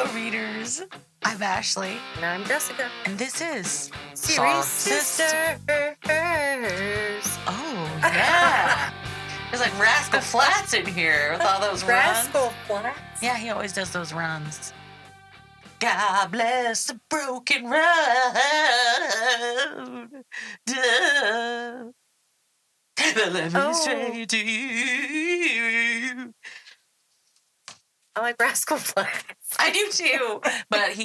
Hello, readers. I'm Ashley. And I'm Jessica. And this is Series Sisters. Oh, yeah. There's like Rascal Flatts in here with all those Rascal runs. Flatts? Yeah, he always does those runs. God bless the broken road. Duh. Let me say to you. I like Rascal Flatts. I do too, but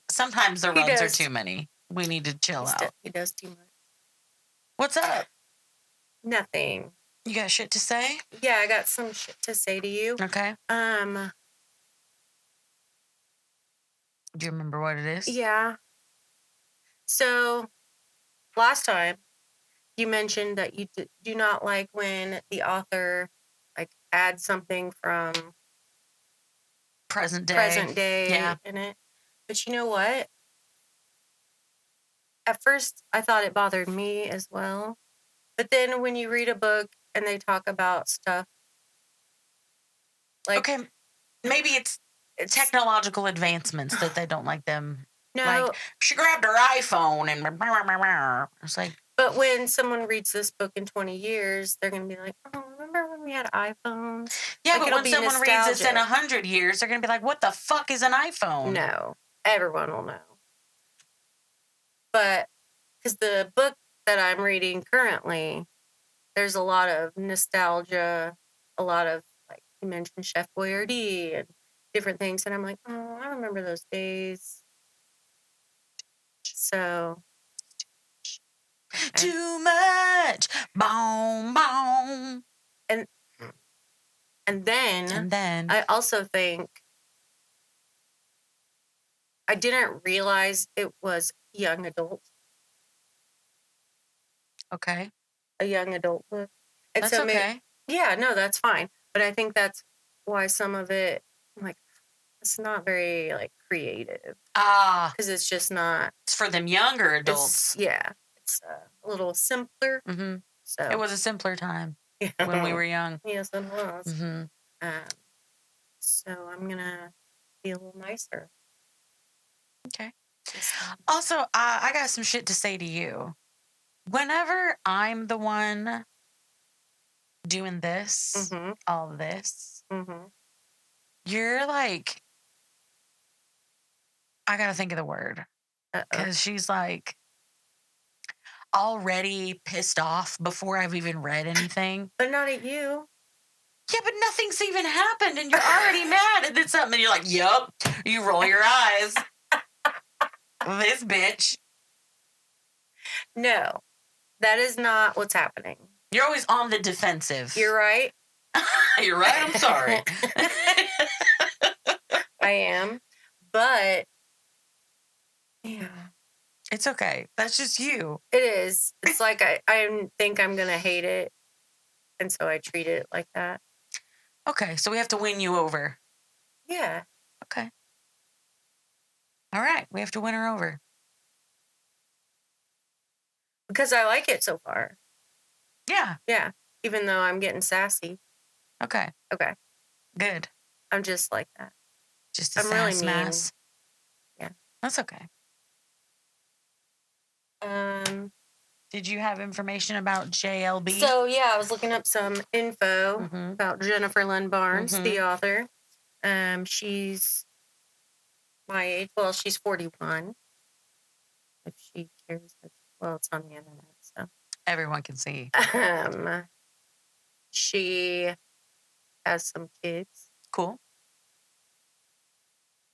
sometimes the runs are too many. We need to chill out. He does too much. What's up? Nothing. You got shit to say? Yeah, I got some shit to say to you. Okay. Do you remember what it is? Yeah. So, last time, you mentioned that you do not like when the author adds something from present day in it. But you know what? At first, I thought it bothered me as well. But then when you read a book and they talk about stuff okay, maybe it's technological advancements that they don't like them. No. Like, she grabbed her iPhone and it's like... But when someone reads this book in 20 years, they're going to be like, oh, remember when we had iPhones? Yeah, but when someone reads this in 100 years, they're going to be like, what the fuck is an iPhone? No, everyone will know. But, because the book that I'm reading currently, there's a lot of nostalgia, a lot of, like, you mentioned Chef Boyardee and different things. And I'm like, oh, I remember those days. So... Too much. Boom, boom. And then I also think I didn't realize it was young adult. Okay. A young adult book. And that's okay. Yeah, no, that's fine. But I think that's why some of it, like, it's not very, like, creative. Because it's just not. It's for them younger adults. It's a little simpler. Mm-hmm. So it was a simpler time when we were young. Yes, it was. Mm-hmm. So I'm going to be a little nicer. Okay. Also, I got some shit to say to you. Whenever I'm the one doing this, all of this, you're like, I got to think of the word. Because she's like already pissed off before I've even read anything. But not at you. Yeah, but nothing's even happened and you're already mad and then something and you're like, yup. You roll your eyes. This bitch. No, that is not what's happening. You're always on the defensive. You're right. You're right. I'm sorry. I am. But, yeah. It's okay. That's just you. It is. It's like I think I'm going to hate it. And so I treat it like that. Okay. So we have to win you over. Yeah. Okay. All right. We have to win her over. Because I like it so far. Yeah. Yeah. Even though I'm getting sassy. Okay. Okay. Good. I'm just like that. Just a sass mass. Yeah. That's okay. Did you have information about JLB? So, yeah, I was looking up some info about Jennifer Lynn Barnes, the author. She's my age. Well, she's 41. If she cares. Well, it's on the internet, so. Everyone can see. She has some kids. Cool.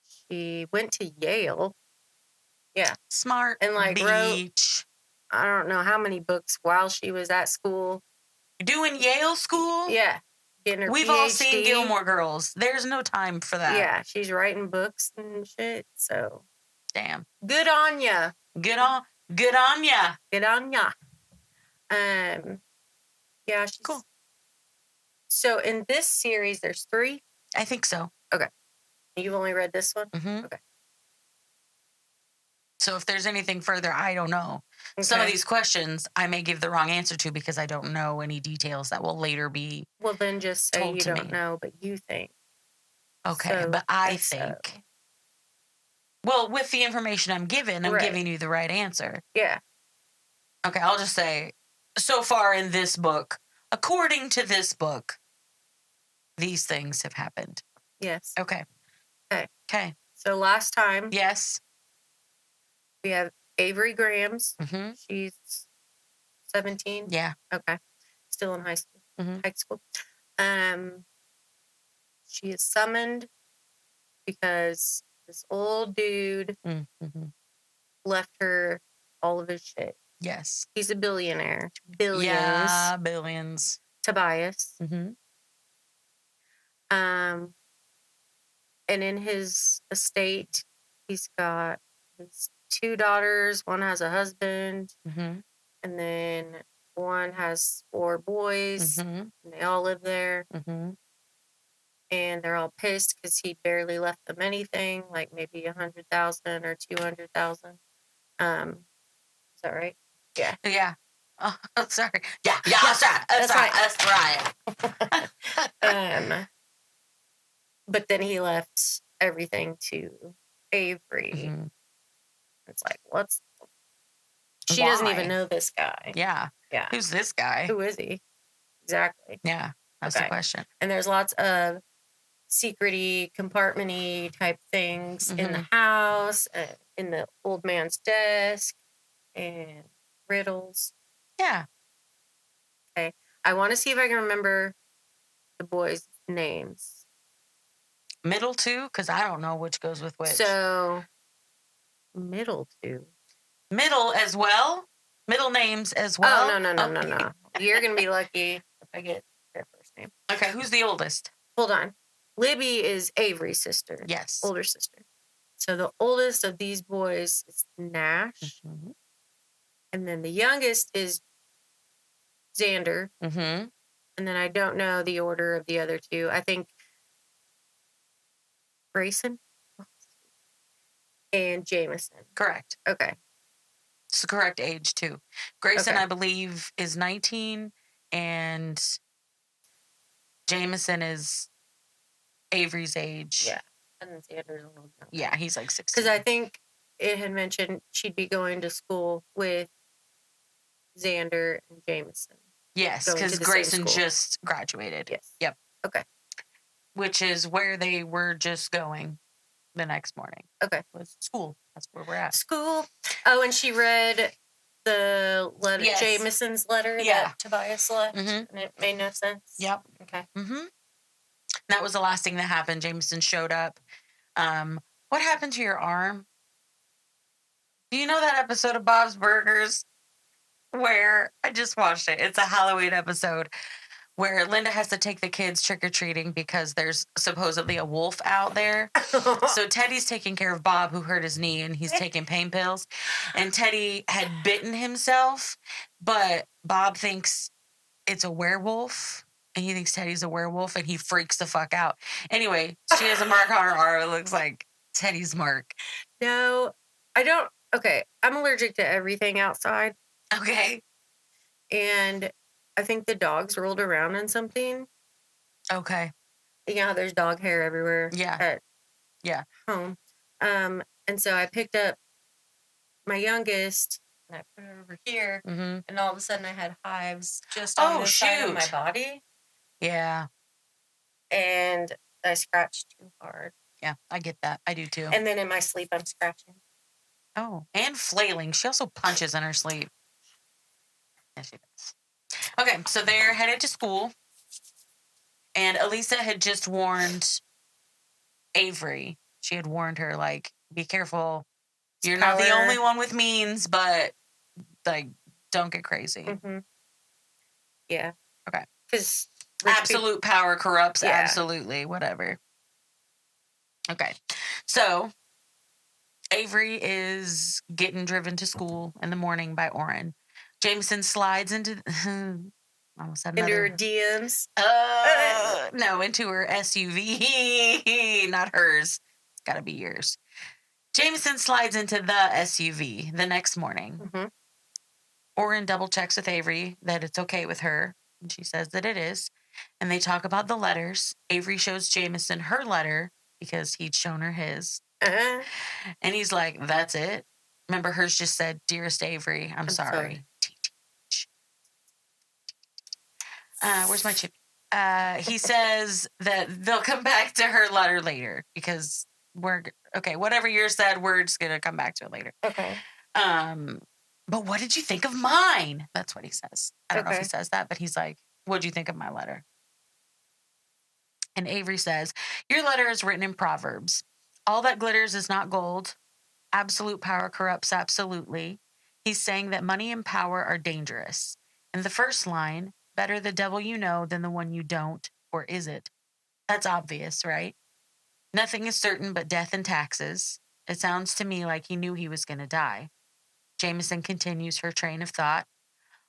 She went to Yale. Yeah. Smart. And, like, wrote, I don't know how many books while she was at school. Doing Yale school? Yeah. Getting her We've PhD. all seen Gilmore Girls. There's no time for that. Yeah. She's writing books and shit. So. Damn. Good on ya. Good on ya. Good on ya. Yeah. She's cool. So in this series, there's 3? I think so. Okay. You've only read this one? Mm-hmm. Okay. So if there's anything further, I don't know. Okay. Some of these questions I may give the wrong answer to because I don't know any details that will later be Well, then just say told you to don't me. know, but you think. Okay, so, but I think. So. Well, with the information I'm given, I'm Right. giving you the right answer. Yeah. Okay, I'll just say, so far in this book, according to this book, these things have happened. Yes. Okay. Okay. Okay. So last time. Yes. We have Avery Grams. Mm-hmm. She's 17. Yeah. Okay. Still in high school. Mm-hmm. High school. She is summoned because this old dude left her all of his shit. Yes. He's a billionaire. Billions. Yeah, billions. Tobias. Mm-hmm. And in his estate, he's got his 2 daughters. One has a husband. Mm-hmm. And then one has 4 boys. Mm-hmm. And they all live there. Mm-hmm. And they're all pissed because he barely left them anything, like maybe 100,000 or 200,000. Is that right? Yeah. Yeah. Oh, sorry. Yeah. That's right. But then he left everything to Avery. Mm-hmm. It's like, she doesn't even know this guy. Yeah. Yeah. Who's this guy? Who is he? Exactly. Yeah. That's the question. And there's lots of secret-y, compartment-y type things in the house, in the old man's desk, and riddles. Yeah. Okay. I want to see if I can remember the boys' names. Middle 2? Because I don't know which goes with which. So, middle 2. Middle as well? Middle names as well? Oh, no. You're going to be lucky if I get their first name. Okay, who's the oldest? Hold on. Libby is Avery's sister. Yes. Older sister. So the oldest of these boys is Nash. Mm-hmm. And then the youngest is Xander. Mm-hmm. And then I don't know the order of the other 2. I think Grayson and Jameson. Correct. Okay. It's the correct age, too. Grayson, okay. I believe, is 19, and Jameson is Avery's age. Yeah. And then Xander's a little younger. Yeah, he's like 16. Because I think it had mentioned she'd be going to school with Xander and Jameson. Yes, because Grayson just graduated. Yes. Yep. Okay. Which is where they were just going the next morning. Okay. Was school. That's where we're at. School. Oh, and she read the letter, yes. Jameson's letter that Tobias left, and it made no sense. Yep. Okay. Mm-hmm. That was the last thing that happened. Jameson showed up. What happened to your arm? Do you know that episode of Bob's Burgers where I just watched it? It's a Halloween episode where Linda has to take the kids trick-or-treating because there's supposedly a wolf out there. So Teddy's taking care of Bob, who hurt his knee, and he's taking pain pills. And Teddy had bitten himself, but Bob thinks it's a werewolf, and he thinks Teddy's a werewolf, and he freaks the fuck out. Anyway, she has a mark on her arm. It looks like Teddy's mark. No, I don't. Okay, I'm allergic to everything outside. Okay. And I think the dogs rolled around in something. Okay. You know how there's dog hair everywhere. Yeah. At home. And so I picked up my youngest and I put it over here, and all of a sudden I had hives just on this side of my body. Yeah. And I scratched too hard. Yeah, I get that. I do too. And then in my sleep, I'm scratching. Oh, and flailing. She also punches in her sleep. Yeah, she does. Okay, so they're headed to school, and Elisa had just warned Avery. She had warned her, like, be careful. You're not the only one with means, but, like, don't get crazy. Mm-hmm. Yeah. Okay. Because absolute power corrupts absolutely, whatever. Okay, so Avery is getting driven to school in the morning by Orrin. Jameson slides into almost into her DMs. No, into her SUV, not hers. It's got to be yours. Jameson slides into the SUV the next morning. Mm-hmm. Orrin double checks with Avery that it's okay with her, and she says that it is. And they talk about the letters. Avery shows Jameson her letter because he'd shown her his. And he's like, that's it? Remember, hers just said, Dearest Avery, I'm sorry. Where's my chip? He says that they'll come back to her letter later because whatever yours said, we're just going to come back to it later. Okay. But what did you think of mine? That's what he says. I don't know if he says that, but he's like, what did you think of my letter? And Avery says, your letter is written in Proverbs. All that glitters is not gold. Absolute power corrupts absolutely. He's saying that money and power are dangerous. In the first line, better the devil you know than the one you don't, or is it? That's obvious, right? Nothing is certain but death and taxes. It sounds to me like he knew he was going to die. Jameson continues her train of thought.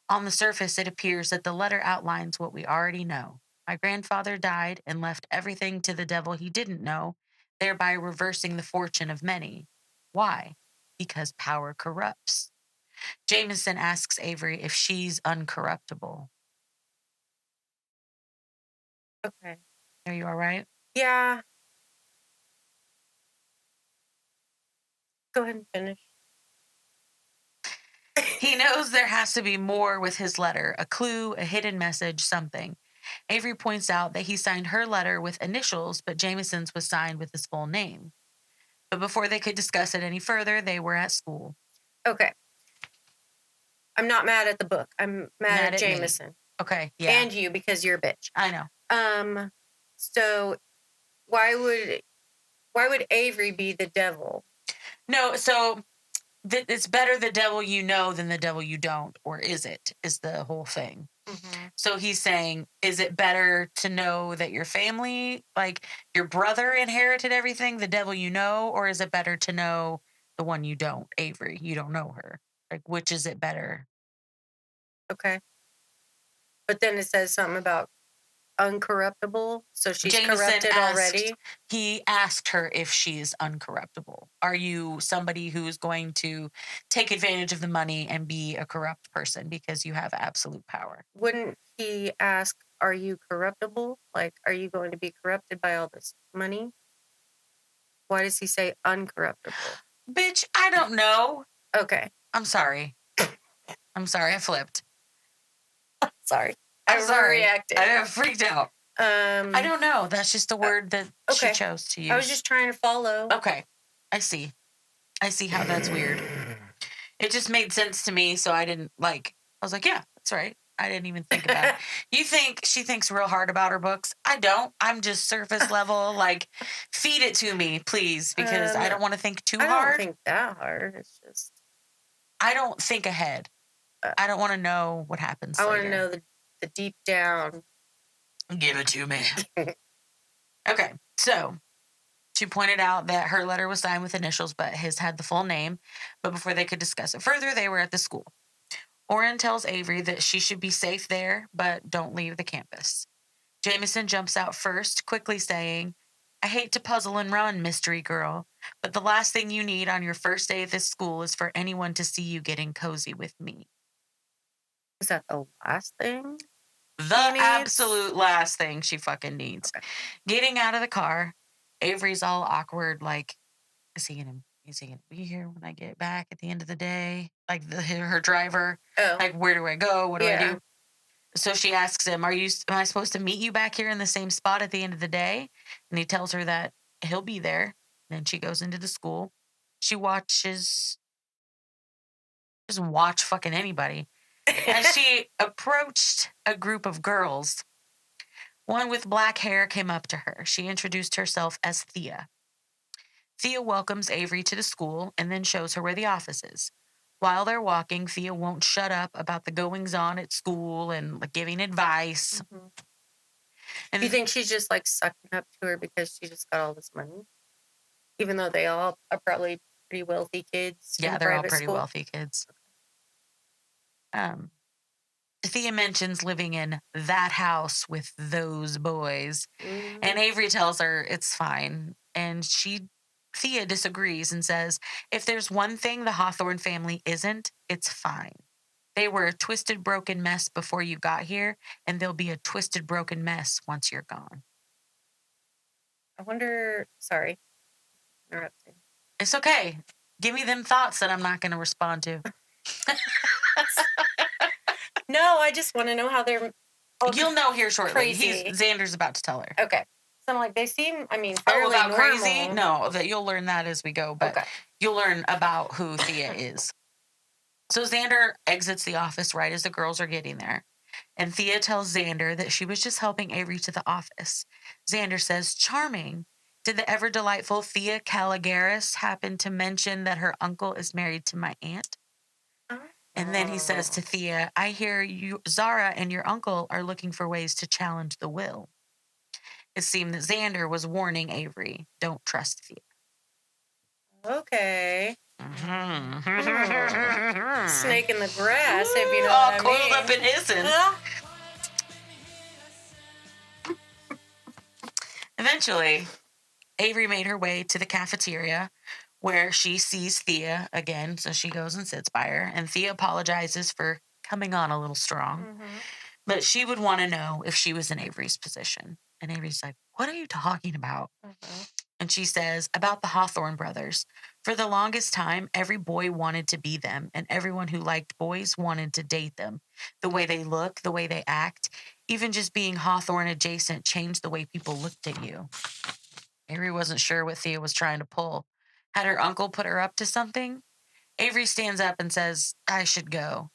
On the surface, it appears that the letter outlines what we already know. My grandfather died and left everything to the devil he didn't know, thereby reversing the fortune of many. Why? Because power corrupts. Jameson asks Avery if she's uncorruptible. Okay. Are you all right? Yeah. Go ahead and finish. He knows there has to be more with his letter, a clue, a hidden message, something. Avery points out that he signed her letter with initials, but Jameson's was signed with his full name. But before they could discuss it any further, they were at school. Okay. I'm not mad at the book. I'm mad at Jameson. Me. Okay, yeah. And you, because you're a bitch. I know. So why would Avery be the devil? No, so it's better the devil you know than the devil you don't, or is it? Is the whole thing. Mm-hmm. So he's saying, is it better to know that your family, like your brother inherited everything, the devil you know, or is it better to know the one you don't, Avery? You don't know her. Like, which is it better? Okay. But then it says something about uncorruptible, so she's corrupted already. He asked her if she's uncorruptible. Are you somebody who's going to take advantage of the money and be a corrupt person because you have absolute power? Wouldn't he ask, are you corruptible? Like, are you going to be corrupted by all this money? Why does he say uncorruptible? Bitch, I don't know. Okay. I'm sorry. I flipped. Sorry. I overreacted. I freaked out. I don't know. That's just the word that she chose to use. I was just trying to follow. Okay. I see how that's weird. It just made sense to me, so I was like, yeah, that's right. I didn't even think about it. You think she thinks real hard about her books? I don't. I'm just surface level. Like, feed it to me, please, because I don't want to think too hard. I don't think that hard. It's just... I don't think ahead. I don't want to know what happens later. I want to know the deep down. Give it to me. Okay, so she pointed out that her letter was signed with initials, but his had the full name. But before they could discuss it further, they were at the school. Oren tells Avery that she should be safe there, but don't leave the campus. Jameson jumps out first, quickly saying, I hate to puzzle and run, mystery girl, but the last thing you need on your first day at this school is for anyone to see you getting cozy with me. Is that the last thing? The absolute last thing she fucking needs. Okay. Getting out of the car, Avery's all awkward, like, is he gonna be here when I get back at the end of the day? Like her driver. Oh. Like, where do I go? What do I do? So she asks him, am I supposed to meet you back here in the same spot at the end of the day? And he tells her that he'll be there. Then she goes into the school. She doesn't watch fucking anybody. As she approached a group of girls, one with black hair came up to her. She introduced herself as Thea. Thea welcomes Avery to the school and then shows her where the office is. While they're walking, Thea won't shut up about the goings-on at school and giving advice. Mm-hmm. And do you think she's just sucking up to her because she just got all this money? Even though they all are probably pretty wealthy kids. Yeah, they're all pretty wealthy kids. Thea mentions living in that house with those boys. Mm-hmm. And Avery tells her it's fine. And Thea disagrees and says, if there's one thing the Hawthorne family isn't, it's fine. They were a twisted, broken mess before you got here, and they'll be a twisted, broken mess once you're gone. I wonder, sorry, interrupting. It's okay. Give me them thoughts that I'm not going to respond to. No, I just want to know how they're... You'll know here shortly. Crazy. Xander's about to tell her. Okay. So I'm like, they seem, fairly about normal. crazy? No, that you'll learn that as we go, but you'll learn about who Thea is. So Xander exits the office right as the girls are getting there. And Thea tells Xander that she was just helping Avery to the office. Xander says, charming. Did the ever delightful Thea Caligaris happen to mention that her uncle is married to my aunt? And then he says to Thea, I hear you, Zara and your uncle are looking for ways to challenge the will. It seemed that Xander was warning Avery, don't trust Thea. Okay. Snake in the grass, if you know what I mean. All coiled up and hissing. Eventually, Avery made her way to the cafeteria where she sees Thea again, so she goes and sits by her, and Thea apologizes for coming on a little strong, but she would want to know if she was in Avery's position. And Avery's like, what are you talking about? And she says, about the Hawthorne brothers. For the longest time, every boy wanted to be them, and everyone who liked boys wanted to date them. The way they look, the way they act, even just being Hawthorne adjacent changed the way people looked at you. Avery wasn't sure what Thea was trying to pull. Had her uncle put her up to something? Avery stands up and says, I should go.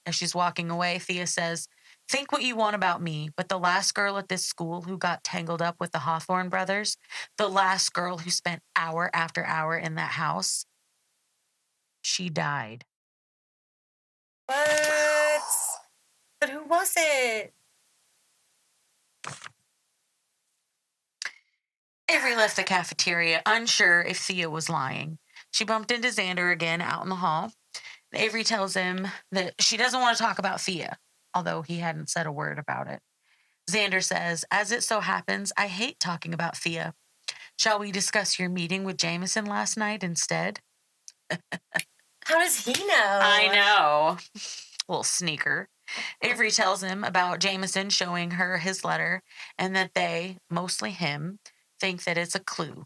As she's walking away, Thea says, think what you want about me, but the last girl at this school who got tangled up with the Hawthorne brothers, the last girl who spent hour after hour in that house, she died. What? But who was it? Avery left the cafeteria, unsure if Thea was lying. She bumped into Xander again out in the hall. Avery tells him that she doesn't want to talk about Thea, although he hadn't said a word about it. Xander says, as it so happens, I hate talking about Thea. Shall we discuss your meeting with Jameson last night instead? How does he know? I know. Little sneaker. Avery tells him about Jameson showing her his letter and that they, mostly him, think that it's a clue.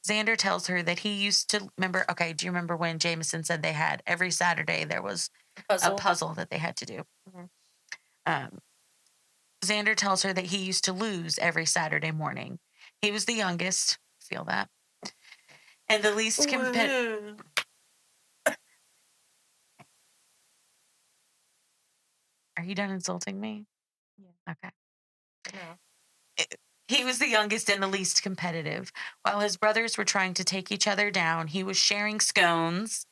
Xander tells her that he used to remember. Okay, do you remember when Jameson said they had every Saturday there was a puzzle that they had to do? Xander tells her that he used to lose every Saturday morning. He was the youngest. Feel that? And the least competitive. Are you done insulting me? Yeah. Okay. No. He was the youngest and the least competitive. While his brothers were trying to take each other down, he was sharing scones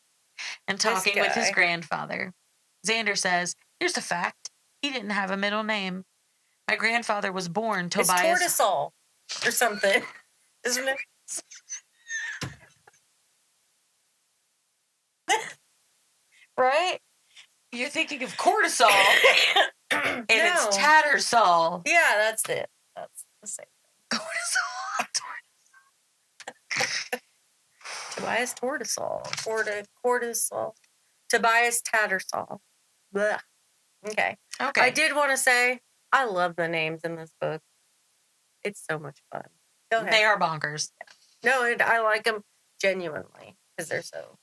and talking with his grandfather. Xander says, here's a fact. He didn't have a middle name. My grandfather was born Tobias. It's Tortoisol or something, isn't it? Right? You're thinking of cortisol. And it's Tattersall. Yeah, that's it. That's the same thing. Cortisol. Tobias Tortoisol. Cortisol. Tobias Tattersall. Blech. Okay. I did want to say, I love the names in this book. It's so much fun. Go ahead. They are bonkers. No, I like them genuinely because they're so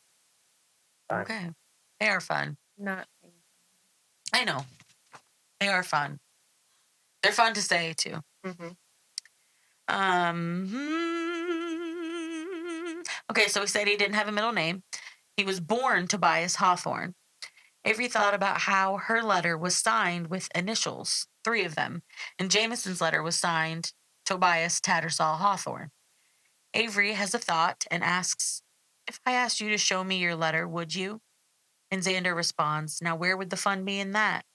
fun. Okay. They are fun. Not. I know. They are fun. They're fun to say, too. Okay, so he said he didn't have a middle name. He was born Tobias Hawthorne. Avery thought about how her letter was signed with initials, 3 of them, and Jameson's letter was signed Tobias Tattersall Hawthorne. Avery has a thought and asks, if I asked you to show me your letter, would you? And Xander responds, now where would the fun be in that?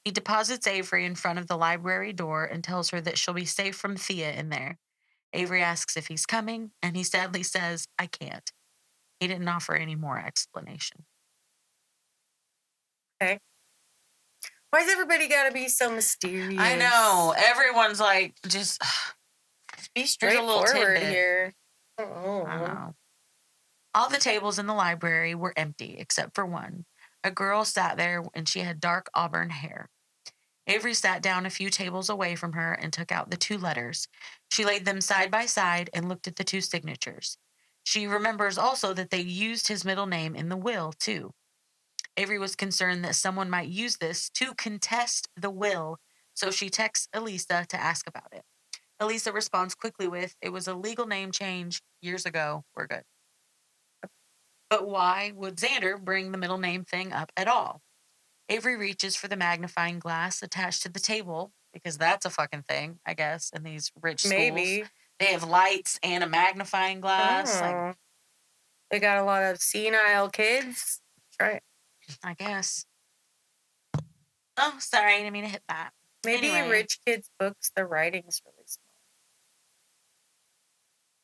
He deposits Avery in front of the library door and tells her that she'll be safe from Thea in there. Avery asks if he's coming, and he sadly says, I can't. He didn't offer any more explanation. Okay. Why's everybody got to be so mysterious? I know. Everyone's like, just be straightforward here. I know. All the tables in the library were empty except for one. A girl sat there and she had dark auburn hair. Avery sat down a few tables away from her and took out the 2 letters. She laid them side by side and looked at the 2 signatures. She remembers also that they used his middle name in the will, too. Avery was concerned that someone might use this to contest the will, so she texts Elisa to ask about it. Elisa responds quickly with, "It was a legal name change years ago. We're good." But why would Xander bring the middle name thing up at all? Avery reaches for the magnifying glass attached to the table, because that's a fucking thing, I guess, in these rich schools. Maybe. They have lights and a magnifying glass. Like, they got a lot of senile kids. Try it. I guess. Oh, sorry, I didn't mean to hit that. Maybe in rich kids' books, the writing's really small.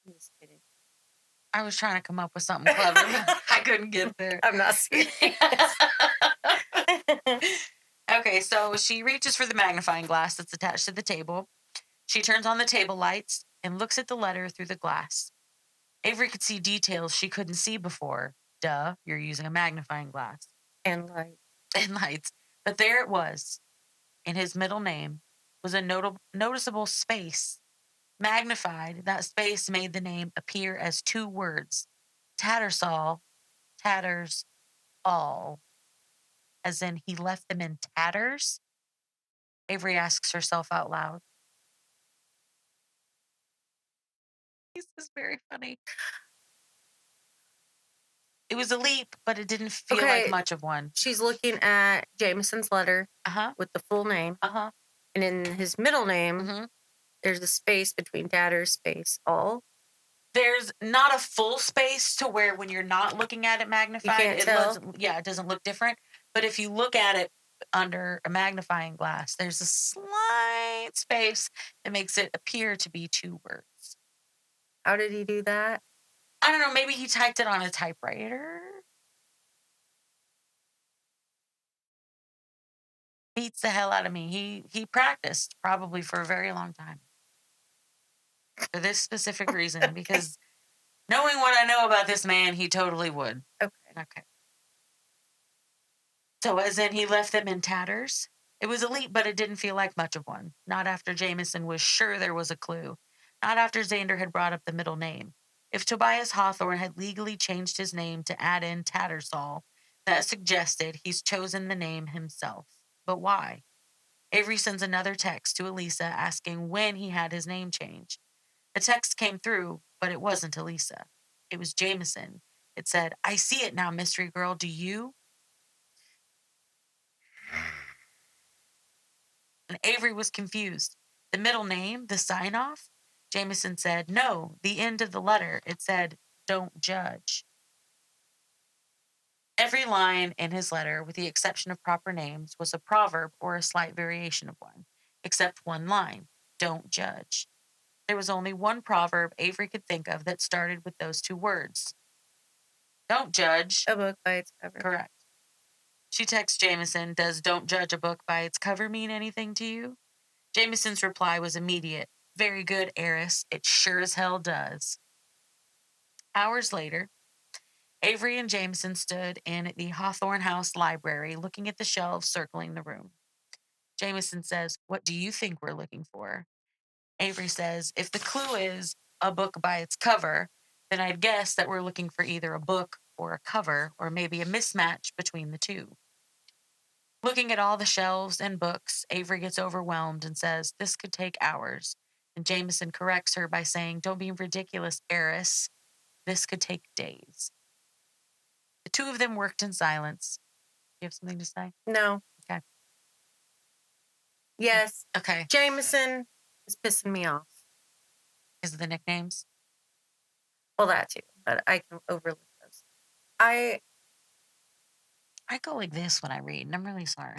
I'm just kidding. I was trying to come up with something clever, but I couldn't get there. I'm not serious. Okay, so she reaches for the magnifying glass that's attached to the table. She turns on the table lights and looks at the letter through the glass. Avery could see details she couldn't see before. Duh, you're using a magnifying glass. And lights. And lights. But there it was. In his middle name was a noticeable space. Magnified, that space made the name appear as two words. Tattersall, tatters, all. As in, he left them in tatters? Avery asks herself out loud. This is very funny. It was a leap, but it didn't feel like much of one. She's looking at Jameson's letter with the full name. And in his middle name, there's a space between tatters, space, all. There's not a full space to where when you're not looking at it magnified, it doesn't look different. But if you look at it under a magnifying glass, there's a slight space that makes it appear to be two words. How did he do that? I don't know. Maybe he typed it on a typewriter. Beats the hell out of me. He practiced probably for a very long time. For this specific reason, because knowing what I know about this man, he totally would. Okay. So as in he left them in tatters? It was a leap, but it didn't feel like much of one. Not after Jameson was sure there was a clue. Not after Xander had brought up the middle name. If Tobias Hawthorne had legally changed his name to add in Tattersall, that suggested he's chosen the name himself. But why? Avery sends another text to Elisa asking when he had his name changed. The text came through, but it wasn't Elisa. It was Jameson. It said, "I see it now, mystery girl. Do you?" And Avery was confused. The middle name, the sign-off? Jameson said, "No, the end of the letter. It said, 'Don't judge.'" Every line in his letter, with the exception of proper names, was a proverb or a slight variation of one, except one line, "Don't judge." There was only one proverb Avery could think of that started with those two words. Don't judge a book by its cover. Correct. She texts Jameson, "Does 'don't judge a book by its cover' mean anything to you?" Jameson's reply was immediate. "Very good, heiress. It sure as hell does." Hours later, Avery and Jameson stood in the Hawthorne House library looking at the shelves circling the room. Jameson says, "What do you think we're looking for?" Avery says, "If the clue is a book by its cover, then I'd guess that we're looking for either a book or a cover, or maybe a mismatch between the two." Looking at all the shelves and books, Avery gets overwhelmed and says, "This could take hours." And Jameson corrects her by saying, "Don't be ridiculous, heiress. This could take days." The two of them worked in silence. Do you have something to say? No. Okay. Yes. Okay. Jameson is pissing me off. Is it the nicknames? Well, that too, but I can overlook those. I go like this when I read, and I'm really sorry.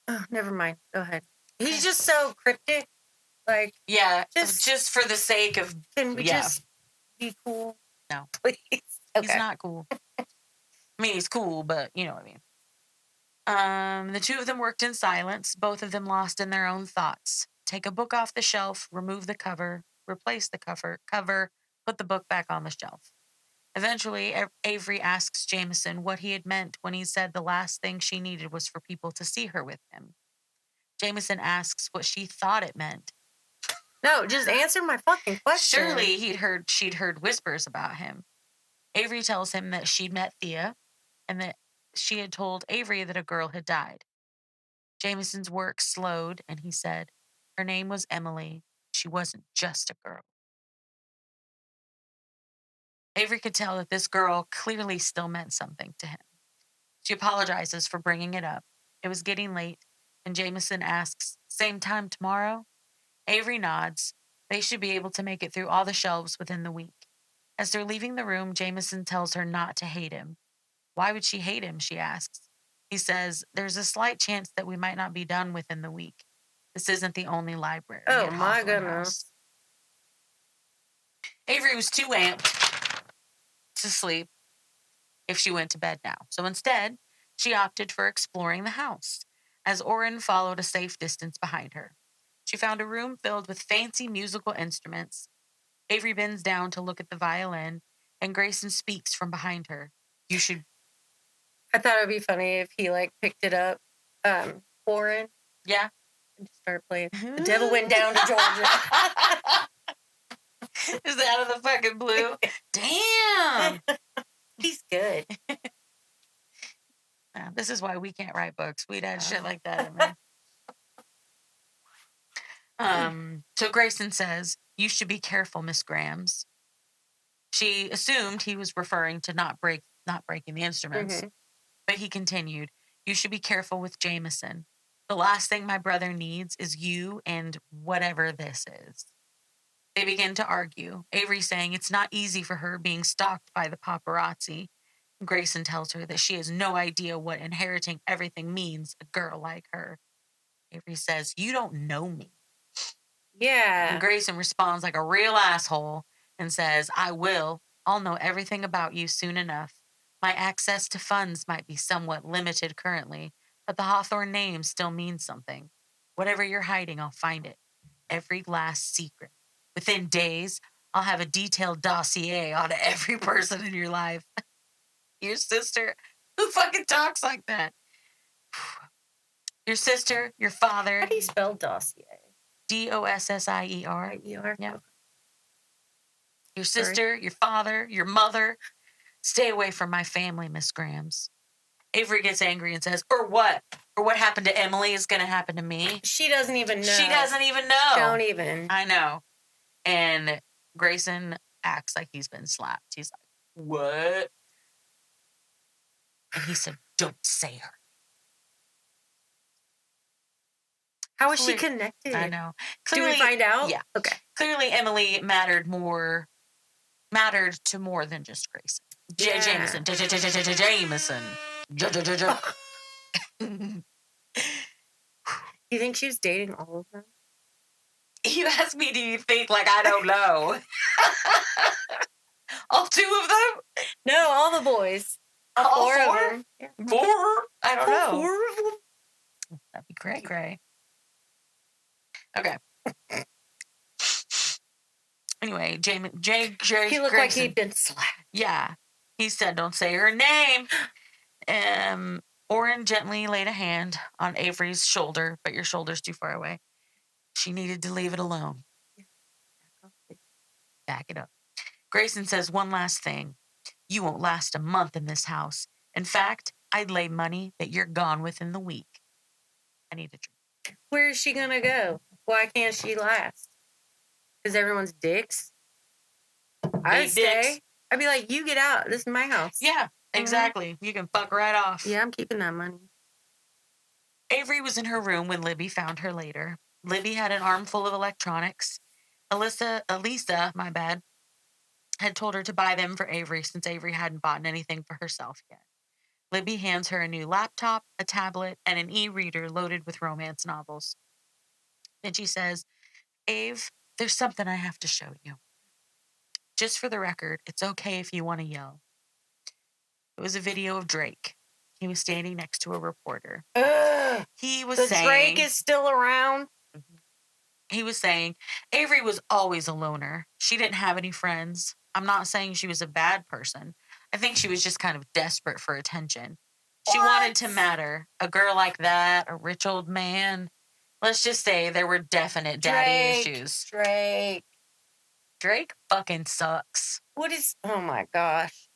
Oh, never mind. Go ahead. He's just so cryptic. Like, yeah, just for the sake of... Can we just be cool? No. Please. Okay. He's not cool. I mean, he's cool, but you know what I mean. The two of them worked in silence, both of them lost in their own thoughts. Take a book off the shelf, remove the cover, replace the cover, put the book back on the shelf. Eventually, Avery asks Jameson what he had meant when he said the last thing she needed was for people to see her with him. Jameson asks what she thought it meant. No, just answer my fucking question. Surely she'd heard whispers about him. Avery tells him that she'd met Thea and that she had told Avery that a girl had died. Jameson's work slowed and he said, her name was Emily. She wasn't just a girl. Avery could tell that this girl clearly still meant something to him. She apologizes for bringing it up. It was getting late, and Jameson asks, same time tomorrow? Avery nods. They should be able to make it through all the shelves within the week. As they're leaving the room, Jameson tells her not to hate him. Why would she hate him, she asks. He says, there's a slight chance that we might not be done within the week. This isn't the only library at my Hawthorne goodness. House. Avery was too amped to sleep if she went to bed now. So instead, she opted for exploring the house, as Orrin followed a safe distance behind her. She found a room filled with fancy musical instruments. Avery bends down to look at the violin, and Grayson speaks from behind her. You should... I thought it would be funny if he, picked it up, Orrin. Yeah. And just started playing. The devil went down to Georgia. Is that out of the fucking blue? Damn! He's good. This is why we can't write books. We'd add shit like that in there. So Grayson says, you should be careful, Miss Grams. She assumed he was referring to not breaking the instruments. Mm-hmm. But he continued, you should be careful with Jameson. The last thing my brother needs is you and whatever this is. They begin to argue, Avery saying it's not easy for her being stalked by the paparazzi. Grayson tells her that she has no idea what inheriting everything means, a girl like her. Avery says, you don't know me. Yeah. And Grayson responds like a real asshole and says, I will. I'll know everything about you soon enough. My access to funds might be somewhat limited currently, but the Hawthorne name still means something. Whatever you're hiding, I'll find it. Every last secret. Within days, I'll have a detailed dossier on every person in your life. Your sister, who fucking talks like that? Your sister, your father. How do you spell dossier? Dossier. Yeah. Your sister, your father, your mother. Stay away from my family, Miss Grams. Avery gets angry and says, or what? Or what happened to Emily is going to happen to me? She doesn't even know. She doesn't even know. Don't even. I know. And Grayson acts like he's been slapped. He's like, what? And he said, don't say her. How is she connected? I know. Clearly, do we find out? Yeah. Okay. Clearly, Emily mattered to more than just Grayson. Jameson. Jameson. You think she was dating all of them? You asked me, do you think, I don't know. All two of them? No, all the boys. All four of them. Yeah. Four? I don't know. 4 of them? That'd be cray. Okay. Anyway, Jay he looked Grayson, like he'd been slapped. Yeah. He said, don't say her name. Orrin gently laid a hand on Avery's shoulder, but your shoulder's too far away. She needed to leave it alone. Back it up. Grayson says one last thing. You won't last a month in this house. In fact, I'd lay money that you're gone within the week. I need a drink. Where is she going to go? Why can't she last? Because everyone's dicks? I'd stay. I'd be like, you get out. This is my house. Yeah, exactly. Mm-hmm. You can fuck right off. Yeah, I'm keeping that money. Avery was in her room when Libby found her later. Libby had an armful of electronics. Elisa, had told her to buy them for Avery since Avery hadn't bought anything for herself yet. Libby hands her a new laptop, a tablet, and an e-reader loaded with romance novels. Then she says, Ave, there's something I have to show you. Just for the record, it's okay if you want to yell. It was a video of Drake. He was standing next to a reporter. He was saying... Drake is still around? He was saying, Avery was always a loner. She didn't have any friends. I'm not saying she was a bad person. I think she was just kind of desperate for attention. She wanted to matter. A girl like that, a rich old man. Let's just say there were definite daddy issues. Drake fucking sucks. Oh my gosh.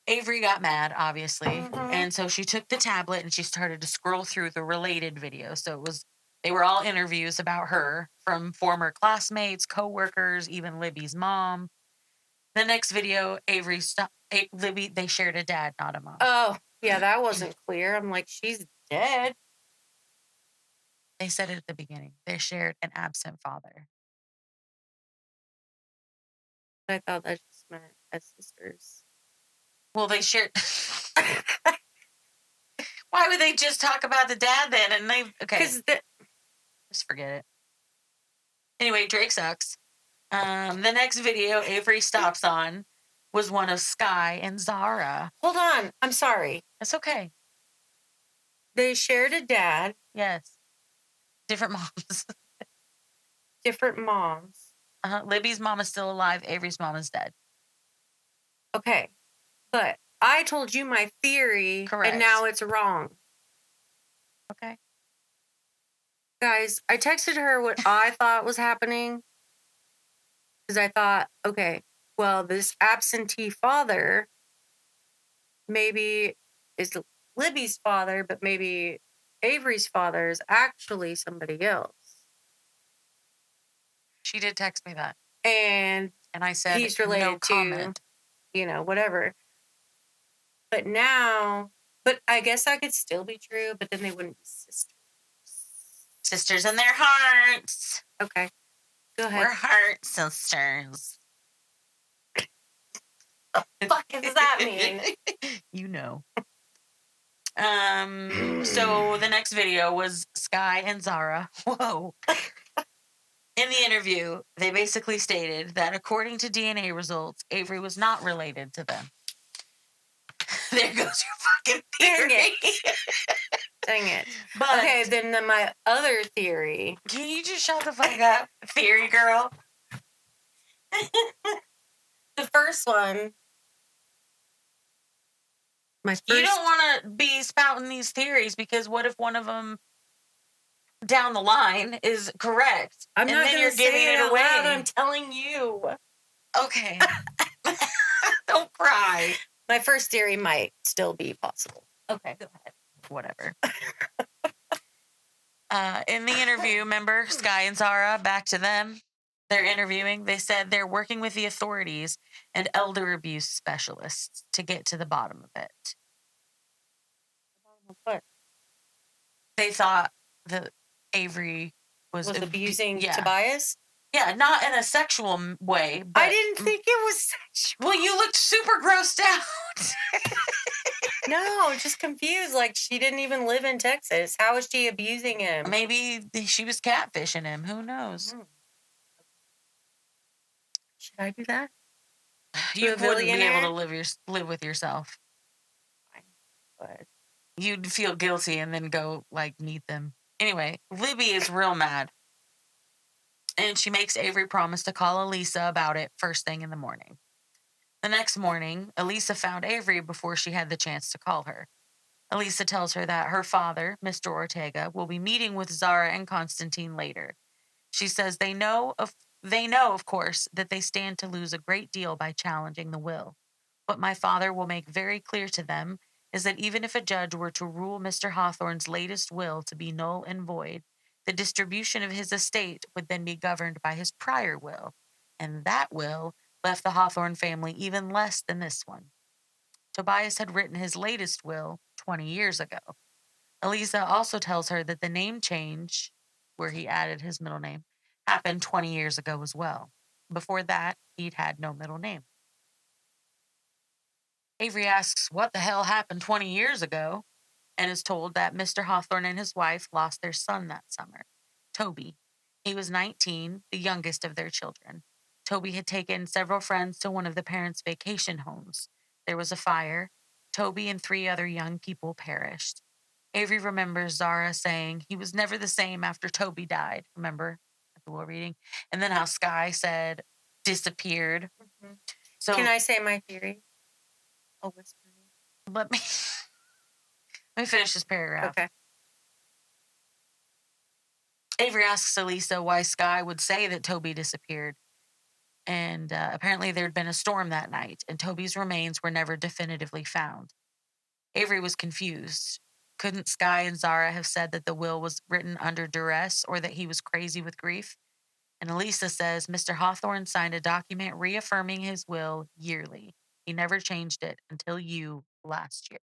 Avery got mad, obviously. And so she took the tablet and she started to scroll through the related videos. So they were all interviews about her from former classmates, co-workers, even Libby's mom. The next video, Libby, they shared a dad, not a mom. Oh, yeah, that wasn't clear. I'm like, she's dead. They said it at the beginning. They shared an absent father. I thought that just meant as sisters. Well, they shared. Why would they just talk about the dad then? And okay. Just forget it. Anyway, Drake sucks. The next video Avery stops on was one of Sky and Zara. Hold on. I'm sorry. That's okay. They shared a dad. Yes. Different moms. Different moms. Libby's mom is still alive. Avery's mom is dead. Okay. But I told you my theory. Correct. And now it's wrong. Okay. Guys, I texted her what I thought was happening. Because I thought, okay, well, this absentee father maybe is Libby's father, but maybe Avery's father is actually somebody else. She did text me that. And I said, he's related no comment. To, whatever. But I guess that could still be true, but then they wouldn't be sisters. Sisters in their hearts. Okay. Go ahead. We're heart sisters. What the fuck does that mean? You know. So the next video was Sky and Zara. Whoa. In the interview, they basically stated that according to DNA results, Avery was not related to them. There goes your fucking theory. Dang it. But, okay, then my other theory. Can you just shut the fuck up, theory girl? The first one. You don't want to be spouting these theories because what if one of them down the line is correct? I'm not going to say it away. I'm telling you. Okay. Don't cry. My first theory might still be possible. Okay, go ahead. Whatever. In the interview, remember Sky and Zara, back to them. They're interviewing. They said they're working with the authorities and elder abuse specialists to get to the bottom of it. What? They thought that Avery was abusing Tobias? Yeah, not in a sexual way. But I didn't think it was sexual. Well, you looked super grossed out. No, just confused. Like, she didn't even live in Texas. How is she abusing him? Maybe she was catfishing him. Who knows? Should I do that? You wouldn't be able to live with yourself. But you'd feel guilty and then go, meet them. Anyway, Libby is real mad. And she makes Avery promise to call Elisa about it first thing in the morning. The next morning, Elisa found Avery before she had the chance to call her. Elisa tells her that her father, Mr. Ortega, will be meeting with Zara and Constantine later. She says they know, of course, that they stand to lose a great deal by challenging the will. What my father will make very clear to them is that even if a judge were to rule Mr. Hawthorne's latest will to be null and void, the distribution of his estate would then be governed by his prior will, and that will left the Hawthorne family even less than this one. Tobias had written his latest will 20 years ago. Elisa also tells her that the name change, where he added his middle name, happened 20 years ago as well. Before that, he'd had no middle name. Avery asks what the hell happened 20 years ago, and is told that Mr. Hawthorne and his wife lost their son that summer, Toby. He was 19, the youngest of their children. Toby had taken several friends to one of the parents' vacation homes. There was a fire. Toby and 3 other young people perished. Avery remembers Zara saying he was never the same after Toby died. Remember at the will reading? And then how Sky said disappeared. Mm-hmm. So can I say my theory? I'll whisper. Let me finish this paragraph. Okay. Avery asks Elisa why Sky would say that Toby disappeared. And apparently there'd been a storm that night, and Toby's remains were never definitively found. Avery was confused. Couldn't Sky and Zara have said that the will was written under duress or that he was crazy with grief? And Elisa says Mr. Hawthorne signed a document reaffirming his will yearly. He never changed it until you last year.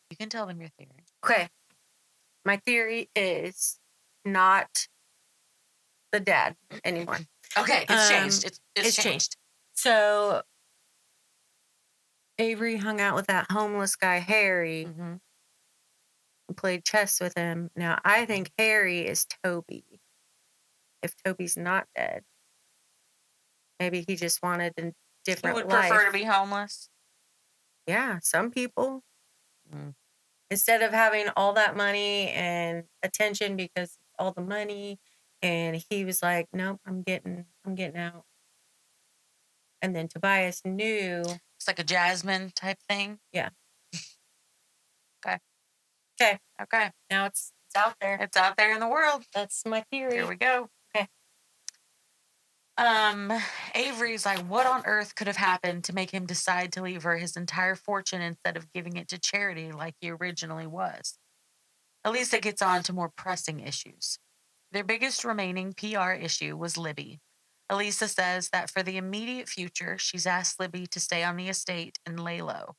You can tell them your theory. Okay. My theory is not the dad anymore. Okay, it's changed. It's changed. So Avery hung out with that homeless guy, Harry, and played chess with him. Now, I think Harry is Toby. If Toby's not dead, maybe he just wanted a different life. You would prefer to be homeless? Yeah, some people. Instead of having all that money and attention because all the money, and he was like, nope, I'm getting out. And then Tobias knew. It's like a Jasmine type thing? Yeah. Okay. Now it's out there. It's out there in the world. That's my theory. Here we go. Okay. Avery's like, what on earth could have happened to make him decide to leave her his entire fortune instead of giving it to charity like he originally was? Elisa gets on to more pressing issues. Their biggest remaining PR issue was Libby. Elisa says that for the immediate future, she's asked Libby to stay on the estate and lay low.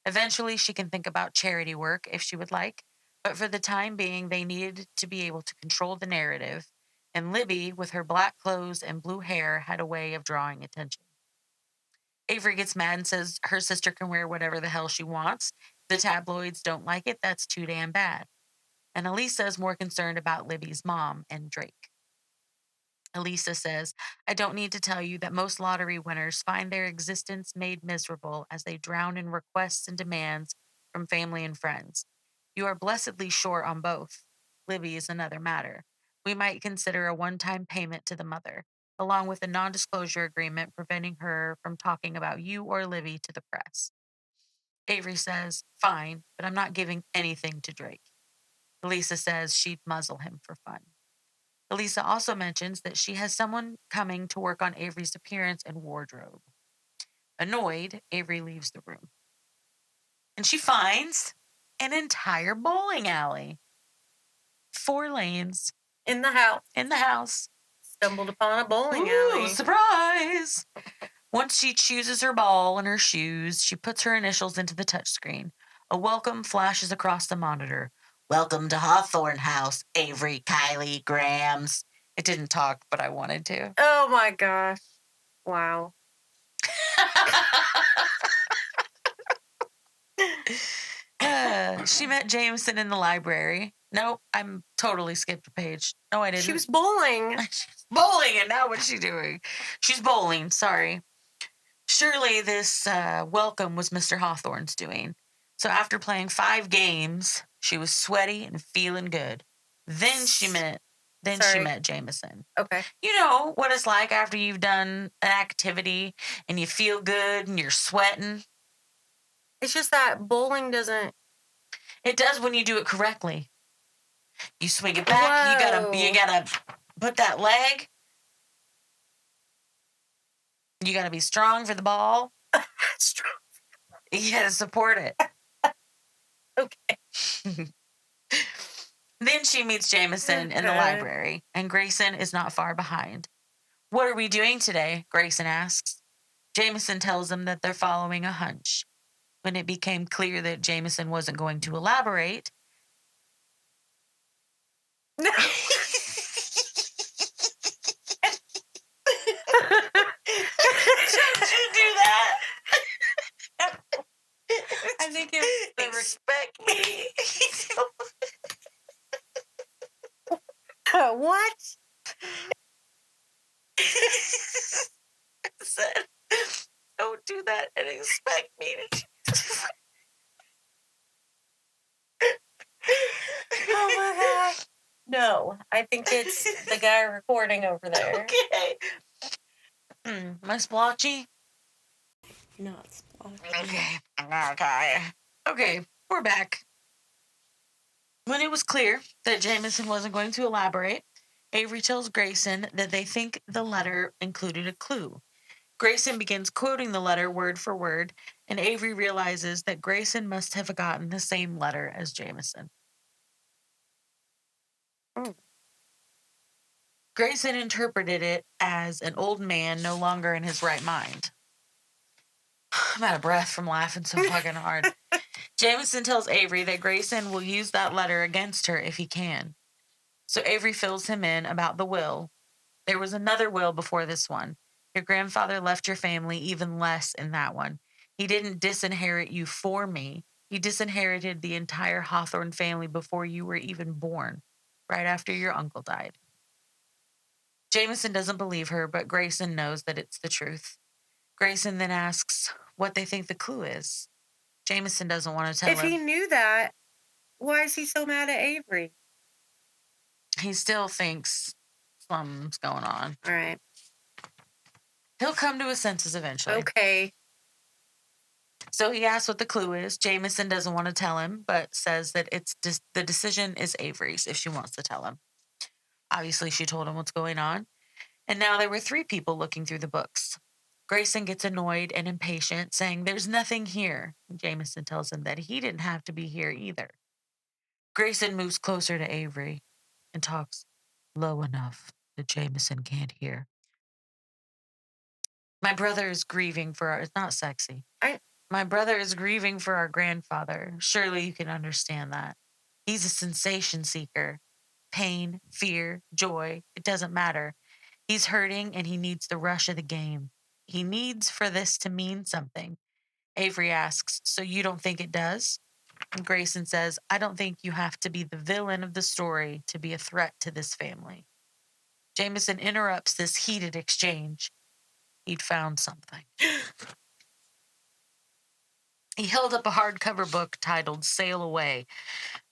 Eventually, she can think about charity work if she would like, but for the time being, they needed to be able to control the narrative, and Libby, with her black clothes and blue hair, had a way of drawing attention. Avery gets mad and says her sister can wear whatever the hell she wants. The tabloids don't like it. That's too damn bad. And Elisa is more concerned about Libby's mom and Drake. Elisa says, I don't need to tell you that most lottery winners find their existence made miserable as they drown in requests and demands from family and friends. You are blessedly short on both. Libby is another matter. We might consider a one-time payment to the mother, along with a non-disclosure agreement preventing her from talking about you or Libby to the press. Avery says, fine, but I'm not giving anything to Drake. Elisa says she'd muzzle him for fun. Elisa also mentions that she has someone coming to work on Avery's appearance and wardrobe. Annoyed, Avery leaves the room. And she finds an entire bowling alley. 4 lanes. In the house. In the house. Stumbled upon a bowling alley. Surprise! Once she chooses her ball and her shoes, she puts her initials into the touchscreen. A welcome flashes across the monitor. Welcome to Hawthorne House, Avery, Kylie, Grams. It didn't talk, but I wanted to. Oh my gosh. Wow. She met Jameson in the library. Nope, I'm totally skipped a page. No, I didn't. She was bowling. Bowling, and now what's she doing? She's bowling, sorry. Surely this welcome was Mr. Hawthorne's doing. So after playing 5 games, she was sweaty and feeling good. Then she met Jameson. Okay. You know what it's like after you've done an activity and you feel good and you're sweating. It's just that bowling doesn't. It does when you do it correctly. You swing it back. Whoa. You gotta put that leg. You gotta be strong for the ball. Strong. You gotta support it. Okay. Then she meets Jameson in the library, and Grayson is not far behind. What are we doing today? Grayson asks. Jameson tells them that they're following a hunch. When it became clear that Jameson wasn't going to elaborate. Don't you do that? I think it's the respect me. What? Said, don't do that and expect me to. Oh my gosh. No, I think it's the guy recording over there. Okay. My splotchy? Not splotchy. Okay, we're back. When it was clear that Jameson wasn't going to elaborate, Avery tells Grayson that they think the letter included a clue. Grayson begins quoting the letter word for word, and Avery realizes that Grayson must have gotten the same letter as Jameson. Grayson interpreted it as an old man no longer in his right mind. I'm out of breath from laughing so fucking hard. Jameson tells Avery that Grayson will use that letter against her if he can. So Avery fills him in about the will. There was another will before this one. Your grandfather left your family even less in that one. He didn't disinherit you for me. He disinherited the entire Hawthorne family before you were even born, right after your uncle died. Jameson doesn't believe her, but Grayson knows that it's the truth. Grayson then asks what they think the clue is. Jameson doesn't want to tell him. If he knew that, why is he so mad at Avery? He still thinks something's going on. All right. He'll come to his senses eventually. Okay. So he asks what the clue is. Jameson doesn't want to tell him, but says that the decision is Avery's if she wants to tell him. Obviously, she told him what's going on. And now there were 3 people looking through the books. Grayson gets annoyed and impatient, saying there's nothing here. Jameson tells him that he didn't have to be here either. Grayson moves closer to Avery and talks low enough that Jameson can't hear. My brother is grieving for our... It's not sexy. My brother is grieving for our grandfather. Surely you can understand that. He's a sensation seeker. Pain, fear, joy, it doesn't matter. He's hurting and he needs the rush of the game. He needs for this to mean something. Avery asks, so you don't think it does? And Grayson says, I don't think you have to be the villain of the story to be a threat to this family. Jameson interrupts this heated exchange. He'd found something. He held up a hardcover book titled Sail Away,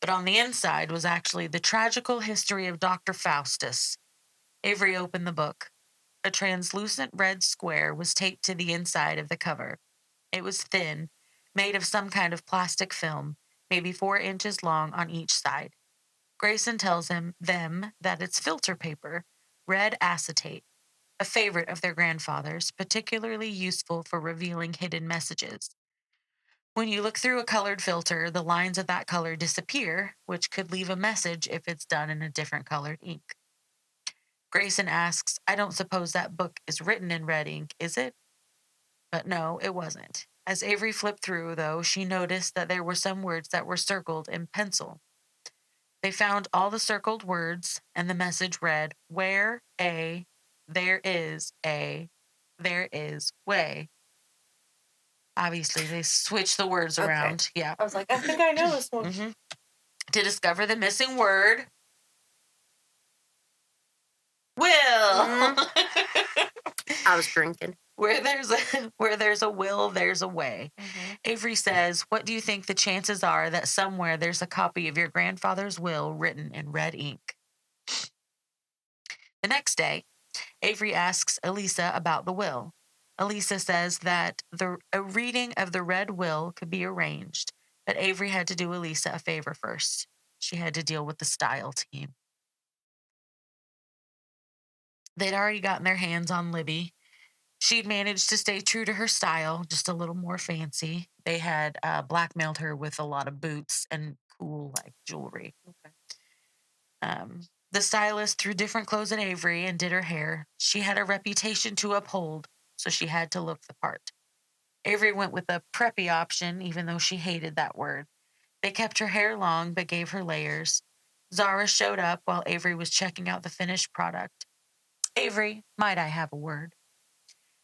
but on the inside was actually The Tragical History of Dr. Faustus. Avery opened the book. A translucent red square was taped to the inside of the cover. It was thin, made of some kind of plastic film, maybe 4 inches long on each side. Grayson tells them that it's filter paper, red acetate, a favorite of their grandfather's, particularly useful for revealing hidden messages. When you look through a colored filter, the lines of that color disappear, which could leave a message if it's done in a different colored ink. Grayson asks, I don't suppose that book is written in red ink, is it? But no, it wasn't. As Avery flipped through, though, she noticed that there were some words that were circled in pencil. They found all the circled words, and the message read, there is way. Obviously, they switched the words around. Yeah. I was like, I think I know this one. Mm-hmm. To discover the missing word, will. I was drinking. Where there's a will, there's a way. Mm-hmm. Avery says, what do you think the chances are that somewhere there's a copy of your grandfather's will written in red ink? The next day, Avery asks Elisa about the will. Elisa says that a reading of the red will could be arranged, but Avery had to do Elisa a favor first. She had to deal with the style team. They'd already gotten their hands on Libby. She'd managed to stay true to her style, just a little more fancy. They had blackmailed her with a lot of boots and cool jewelry. Okay. The stylist threw different clothes at Avery and did her hair. She had a reputation to uphold, so she had to look the part. Avery went with a preppy option, even though she hated that word. They kept her hair long, but gave her layers. Zara showed up while Avery was checking out the finished product. Avery, might I have a word?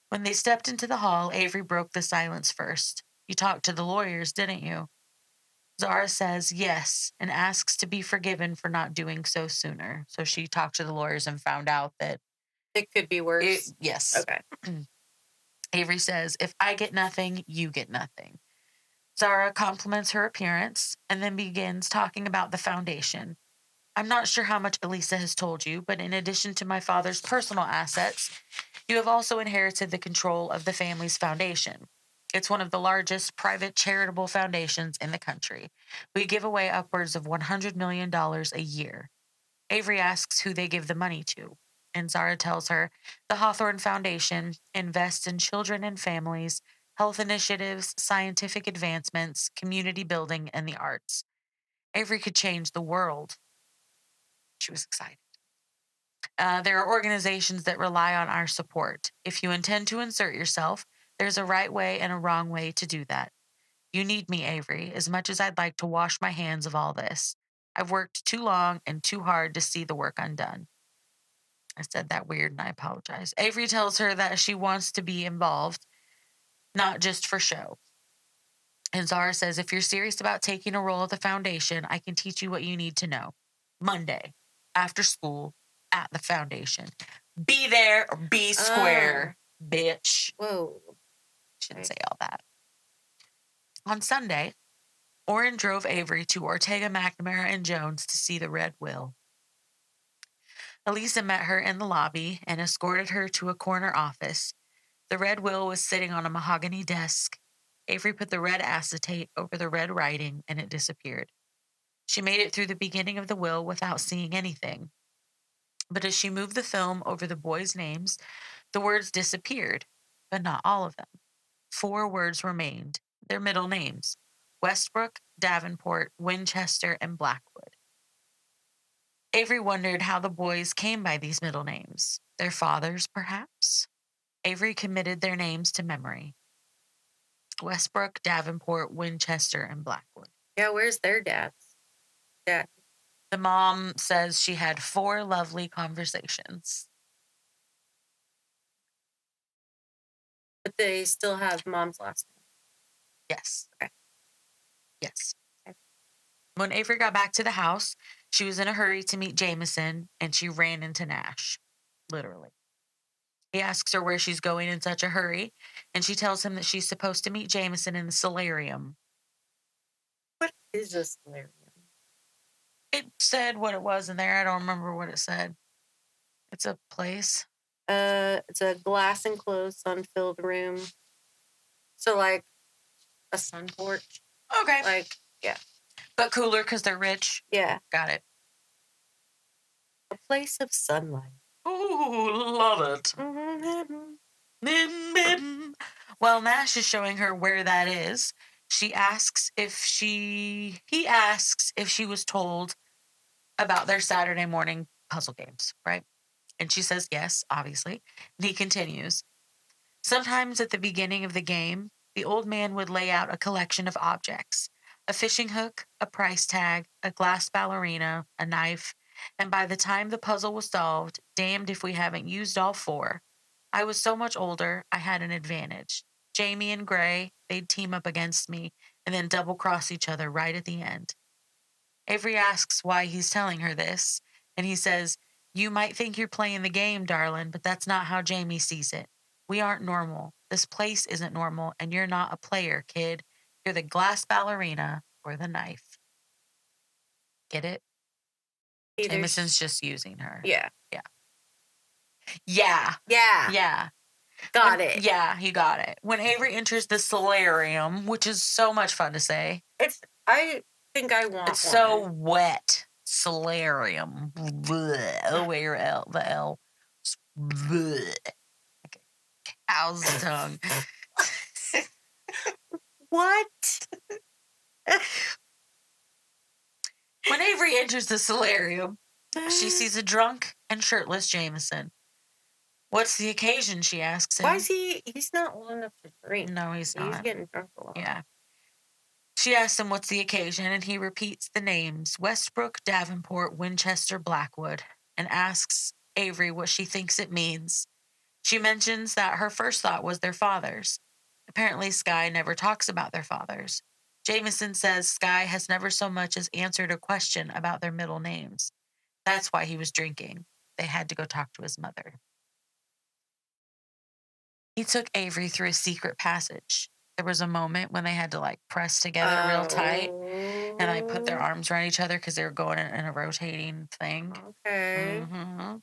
When they stepped into the hall, Avery broke the silence first. You talked to the lawyers, didn't you? Zara says yes and asks to be forgiven for not doing so sooner. So she talked to the lawyers and found out that it could be worse. Yes. Okay. Avery says, if I get nothing, you get nothing. Zara compliments her appearance and then begins talking about the foundation. I'm not sure how much Elisa has told you, but in addition to my father's personal assets, you have also inherited the control of the family's foundation. It's one of the largest private charitable foundations in the country. We give away upwards of $100 million a year. Avery asks who they give the money to, and Zara tells her the Hawthorne Foundation invests in children and families, health initiatives, scientific advancements, community building, and the arts. Avery could change the world. She was excited. There are organizations that rely on our support. If you intend to insert yourself, there's a right way and a wrong way to do that. You need me, Avery, as much as I'd like to wash my hands of all this. I've worked too long and too hard to see the work undone. I said that weird and I apologize. Avery tells her that she wants to be involved, not just for show. And Zara says, if you're serious about taking a role at the foundation, I can teach you what you need to know. Monday, after school, at the foundation. Be there or be square, bitch. Whoa. Shouldn't say all that. On Sunday, Orrin drove Avery to Ortega, McNamara, and Jones to see the Red Will. Elisa met her in the lobby and escorted her to a corner office. The Red Will was sitting on a mahogany desk. Avery put the red acetate over the red writing and it disappeared. She made it through the beginning of the will without seeing anything. But as she moved the film over the boys' names, the words disappeared, but not all of them. 4 words remained, their middle names: Westbrook, Davenport, Winchester, and Blackwood. Avery wondered how the boys came by these middle names. Their fathers, perhaps? Avery committed their names to memory. Westbrook, Davenport, Winchester, and Blackwood. Yeah, where's their dads? Dad. The mom says she had 4 lovely conversations. But they still have mom's last name. Yes. Okay. Yes. Okay. When Avery got back to the house, she was in a hurry to meet Jameson, and she ran into Nash. Literally. He asks her where she's going in such a hurry, and she tells him that she's supposed to meet Jameson in the solarium. What is a solarium? It said what it was in there. I don't remember what it said. It's a place. It's a glass enclosed sun-filled room. So like a sun porch. Okay. Like, yeah. But cooler because they're rich. Yeah. Got it. A place of sunlight. Ooh, love it. Well, Nash is showing her where that is. He asks if she was told about their Saturday morning puzzle games, right? And she says yes, obviously. And he continues. Sometimes at the beginning of the game, the old man would lay out a collection of objects: a fishing hook, a price tag, a glass ballerina, a knife, and by the time the puzzle was solved, damned if we haven't used all 4. I was so much older, I had an advantage. Jamie and Gray, they'd team up against me and then double cross each other right at the end. Avery asks why he's telling her this, and he says, you might think you're playing the game, darling, but that's not how Jamie sees it. We aren't normal. This place isn't normal, and you're not a player, kid. You're the glass ballerina or the knife. Get it? Jameson's just using her. Yeah. Yeah. Yeah. Yeah. Yeah. Got it. Yeah, you got it. When Avery enters the solarium, which is so much fun to say. I think I want It's so wet. Solarium. O-A-R-L. The L. Okay. How's the tongue? What? When Avery enters the solarium, she sees a drunk and shirtless Jameson. What's the occasion, she asks him. Why is he's not old enough to drink? No, he's not. He's getting drunk a lot. Yeah. She asks him what's the occasion, and he repeats the names: Westbrook, Davenport, Winchester, Blackwood, and asks Avery what she thinks it means. She mentions that her first thought was their fathers. Apparently, Skye never talks about their fathers. Jameson says Skye has never so much as answered a question about their middle names. That's why he was drinking. They had to go talk to his mother. He took Avery through a secret passage. There was a moment when they had to press together real tight and put their arms around each other because they were going in a rotating thing. Okay. Mm-hmm.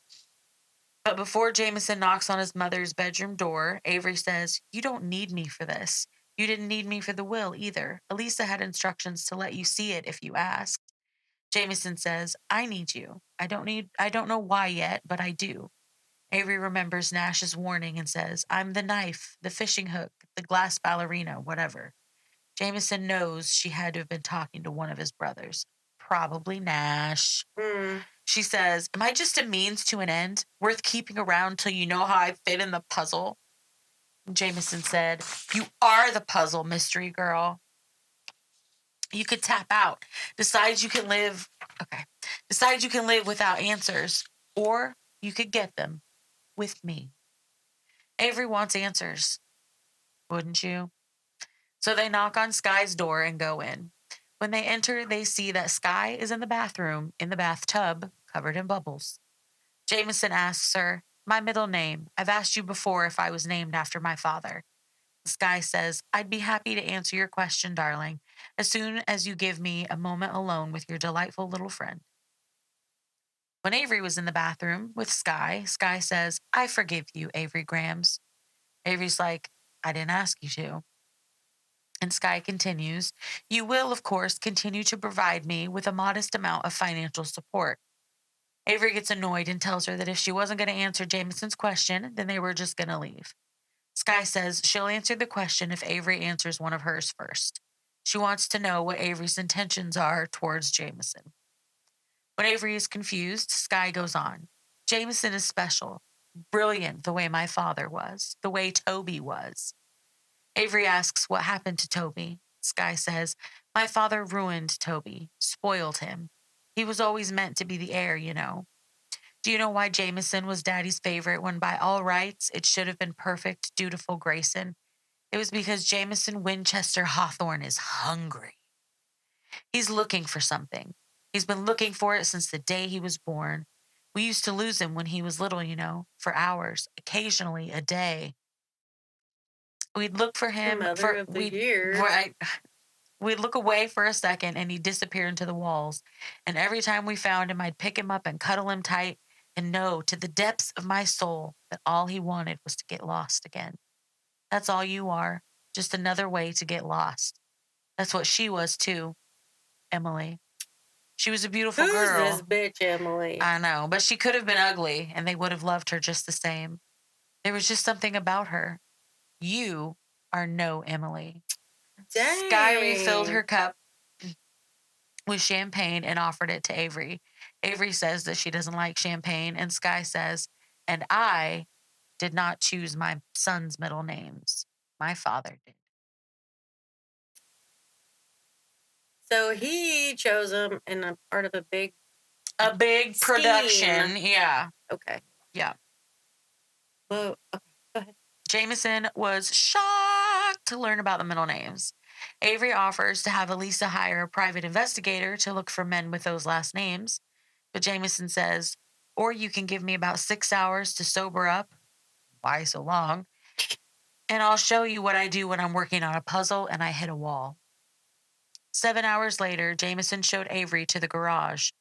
But before Jameson knocks on his mother's bedroom door, Avery says, you don't need me for this. You didn't need me for the will either. Elisa had instructions to let you see it if you asked. Jameson says, I need you. I don't know why yet, but I do. Avery remembers Nash's warning and says, I'm the knife, the fishing hook, the glass ballerina, whatever. Jameson knows she had to have been talking to one of his brothers. Probably Nash. She says, am I just a means to an end, worth keeping around till you know how I fit in the puzzle? Jameson said, you are the puzzle, mystery girl. You could tap out, decide you can live without answers, or you could get them with me. Avery wants answers, wouldn't you? So they knock on Sky's door and go in. When they enter, they see that Sky is in the bathroom, in the bathtub, covered in bubbles. Jameson asks her, my middle name. I've asked you before if I was named after my father. Sky says, I'd be happy to answer your question, darling, as soon as you give me a moment alone with your delightful little friend. When Avery was in the bathroom with Sky, Sky says, I forgive you, Avery Grams. Avery's like, I didn't ask you to. And Sky continues, you will, of course, continue to provide me with a modest amount of financial support. Avery gets annoyed and tells her that if she wasn't going to answer Jameson's question, then they were just going to leave. Sky says she'll answer the question if Avery answers one of hers first. She wants to know what Avery's intentions are towards Jameson. When Avery is confused, Sky goes on. Jameson is special, brilliant the way my father was, the way Toby was. Avery asks what happened to Toby. Sky says, my father ruined Toby, spoiled him. He was always meant to be the heir, you know. Do you know why Jameson was Daddy's favorite when by all rights it should have been perfect, dutiful Grayson? It was because Jameson Winchester Hawthorne is hungry. He's looking for something. He's been looking for it since the day he was born. We used to lose him when he was little, you know, for hours, occasionally a day. We'd look for him We'd look away for a second and he'd disappear into the walls. And every time we found him, I'd pick him up and cuddle him tight and know to the depths of my soul that all he wanted was to get lost again. That's all you are, just another way to get lost. That's what she was too, Emily. She was a beautiful girl. Who's this bitch, Emily? I know, but she could have been ugly and they would have loved her just the same. There was just something about her. You are no Emily. Dang. Sky refilled her cup with champagne and offered it to Avery. Avery says that she doesn't like champagne, and Sky says, and I did not choose my son's middle names. My father did. So he chose them in a part of a big production. Yeah. Okay. Yeah. Well, okay. Go ahead. Jameson was shocked to learn about the middle names. Avery offers to have Elisa hire a private investigator to look for men with those last names. But Jameson says, or you can give me about 6 hours to sober up. Why so long? And I'll show you what I do when I'm working on a puzzle and I hit a wall. 7 hours later, Jameson showed Avery to the garage.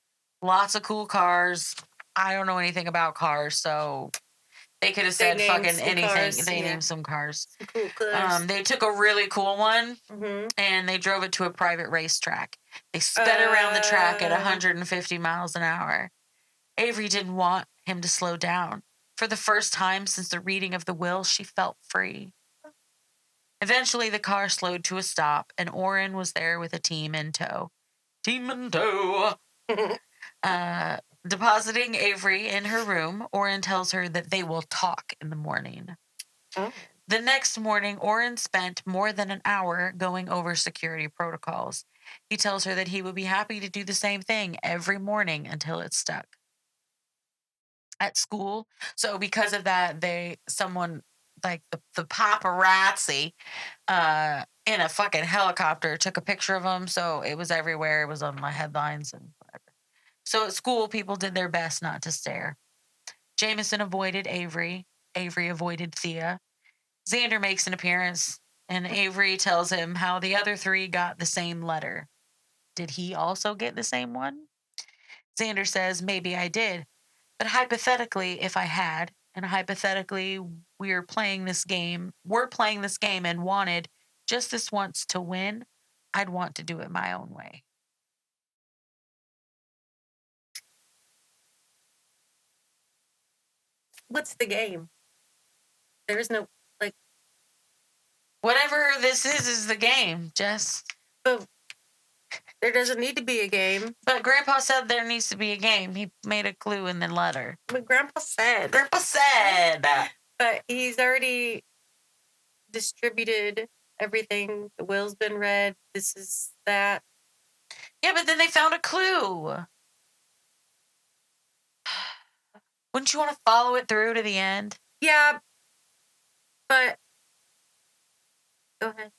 Lots of cool cars. I don't know anything about cars, so they could have said fucking anything. Cars, they named some cars. Some cool cars. They took a really cool one and they drove it to a private racetrack. They sped around the track at 150 miles an hour. Avery didn't want him to slow down. For the first time since the reading of the will, she felt free. Eventually, the car slowed to a stop, and Orrin was there with a team in tow. Depositing Avery in her room, Orrin tells her that they will talk in the morning. Oh. The next morning, Orrin spent more than an hour going over security protocols. He tells her that he would be happy to do the same thing every morning until it stuck. At school, so because of that, someone like the paparazzi in a fucking helicopter took a picture of him, so it was everywhere. It was on my headlines and whatever. So at school, people did their best not to stare. Jameson avoided Avery. Avery avoided Thea. Xander makes an appearance, and Avery tells him how the other three got the same letter. Did he also get the same one? Xander says, maybe I did. But hypothetically, if I had, and hypothetically we're playing this game and wanted Just this once to win, I'd want to do it my own way. What's the game? There's no, like... Whatever this is the game, Jess. But there doesn't need to be a game. But Grandpa said there needs to be a game. He made a clue and then letter. But Grandpa said. But he's already distributed everything. The will's been read. This is that. Yeah, but then they found a clue. Wouldn't you want to follow it through to the end? Yeah, but go ahead.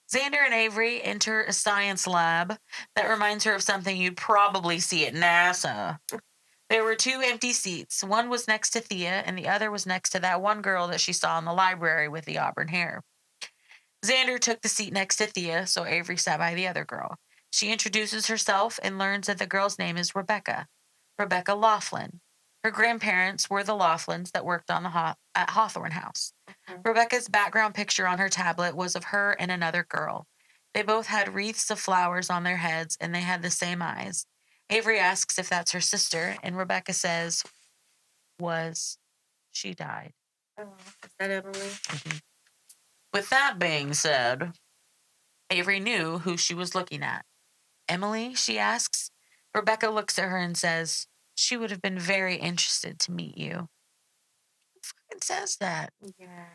Xander and Avery enter a science lab that reminds her of something you'd probably see at NASA. There were 2 empty seats. One was next to Thea, and the other was next to that one girl that she saw in the library with the auburn hair. Xander took the seat next to Thea, so Avery sat by the other girl. She introduces herself and learns that the girl's name is Rebecca Laughlin. Her grandparents were the Laughlins that worked on at Hawthorne House. Mm-hmm. Rebecca's background picture on her tablet was of her and another girl. They both had wreaths of flowers on their heads, and they had the same eyes. Avery asks if that's her sister, and Rebecca says, she died. Oh, is that Emily? Mm-hmm. With that being said, Avery knew who she was looking at. Emily, she asks. Rebecca looks at her and says, she would have been very interested to meet you. Who fucking says that? Yeah.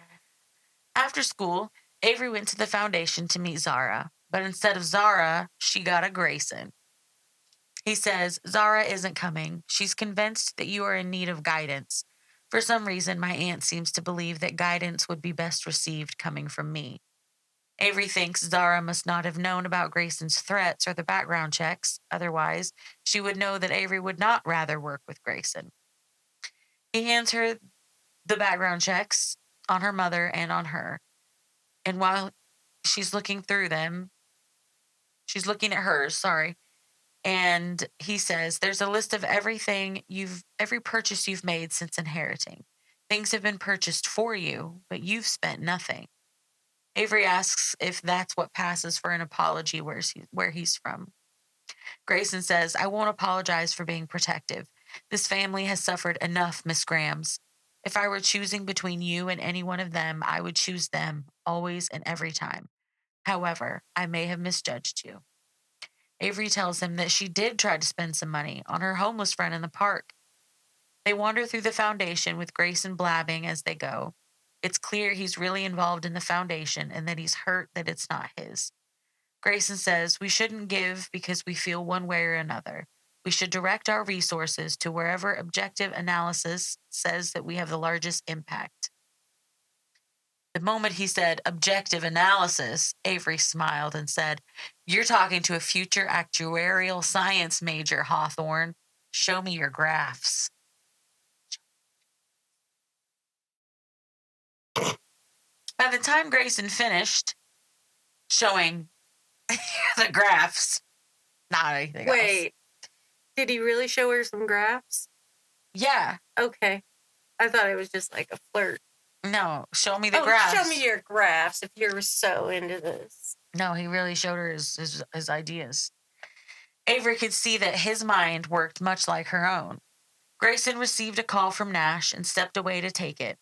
After school, Avery went to the foundation to meet Zara, but instead of Zara, she got a Grayson. He says, Zara isn't coming. She's convinced that you are in need of guidance. For some reason, my aunt seems to believe that guidance would be best received coming from me. Avery thinks Zara must not have known about Grayson's threats or the background checks. Otherwise, she would know that Avery would not rather work with Grayson. He hands her the background checks on her mother and on her. And while she's looking through them, she's looking at hers, and he says, there's a list of every purchase you've made since inheriting. Things have been purchased for you, but you've spent nothing. Avery asks if that's what passes for an apology where he's from. Grayson says, I won't apologize for being protective. This family has suffered enough, Miss Grams. If I were choosing between you and any one of them, I would choose them, always and every time. However, I may have misjudged you. Avery tells him that she did try to spend some money on her homeless friend in the park. They wander through the foundation with Grayson blabbing as they go. It's clear he's really involved in the foundation and that he's hurt that it's not his. Grayson says we shouldn't give because we feel one way or another. We should direct our resources to wherever objective analysis says that we have the largest impact. The moment he said objective analysis, Avery smiled and said, you're talking to a future actuarial science major, Hawthorne. Show me your graphs. By the time Grayson finished showing the graphs, not anything else. Wait, did he really show her some graphs? Yeah. Okay. I thought it was just like a flirt. No, show me the graphs. Show me your graphs if you're so into this. No, he really showed her his ideas. Avery could see that his mind worked much like her own. Grayson received a call from Nash and stepped away to take it.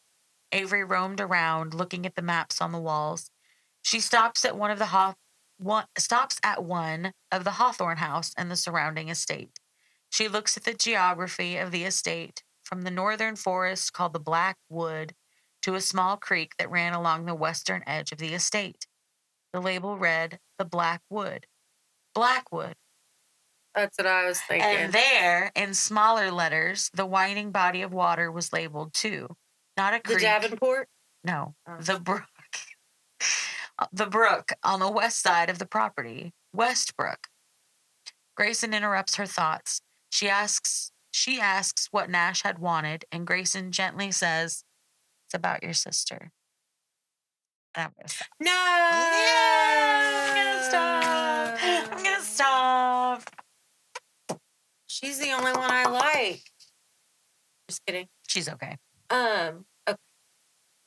Avery roamed around, looking at the maps on the walls. She stops at one of the Hawthorne House and the surrounding estate. She looks at the geography of the estate, from the northern forest called the Black Wood to a small creek that ran along the western edge of the estate. The label read, the Black Wood. Blackwood. That's what I was thinking. And there, in smaller letters, the winding body of water was labeled too. Not a creek. The Davenport? No, the brook. The brook on the west side of the property. Westbrook. Grayson interrupts her thoughts. She asks what Nash had wanted, and Grayson gently says, it's about your sister. And I'm going to stop. No! Yeah, I'm going to stop. She's the only one I like. Just kidding. She's okay. Okay. I